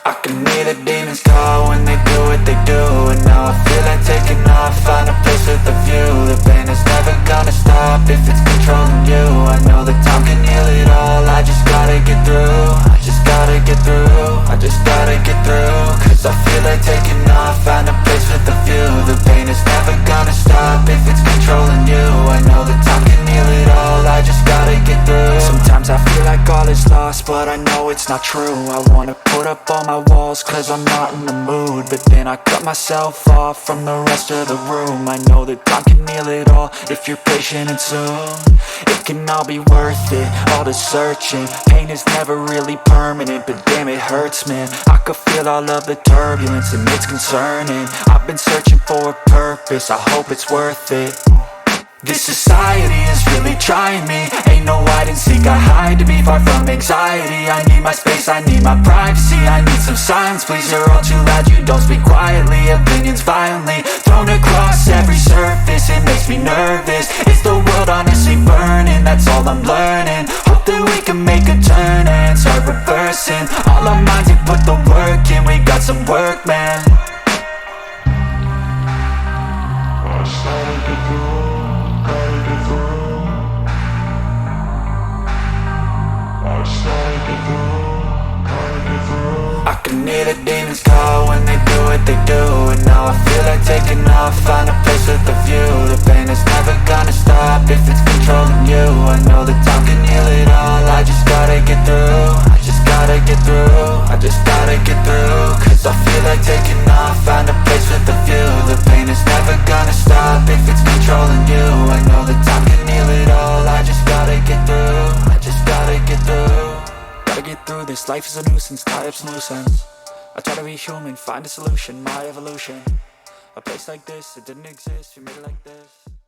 I can hear the demons call when they do what they do. And now I feel like taking off, find a place with a view. The pain is never gonna stop if it's controlling you. I know that time can heal it all, I just gotta get through. I just gotta get through, I just gotta get through. Cause I feel like taking off, find a place with a view. The pain is never gonna stop if it's controlling you. I know that time can heal it all, I just gotta get through. Sometimes I feel like all is lost, but I know it's not true. I wanna put up all my walls cause I'm not in the mood, but then I cut myself off from the rest of the room. I know that time can heal it all if you're patient and soon. It can all be worth it, all the searching. Pain is never really permanent, but damn it hurts, man. I could feel all of the turbulence and it's concerning. I've been searching for a purpose, I hope it's worth it. This society is really trying me. Ain't no hide and seek, I hide to be far from anxiety. I need my space, I need my privacy. I need some silence, please, you're all too loud. You don't speak quietly, opinions violently thrown across every surface. It makes me nervous, it's the world honestly burning. That's all I'm learning, hope that we can make a turn and start reversing. All our minds and put the work in, we got some work, man. I started to do. I can hear the demons call when they do what they do. And now I feel like taking off, find a place with a view. The pain is never gonna stop if it's controlling you. I know that time can heal it all, I just gotta get through. I just gotta get through, I just gotta get through. Cause I feel like taking off, find a place with a view. The pain is never gonna stop if it's controlling you. I know that time can heal it all, I just gotta get through. I just gotta get through. Gotta get through this, life is a nuisance, tie up some loose ends. I try to be human, find a solution, my evolution. A place like this, it didn't exist, we made it like this.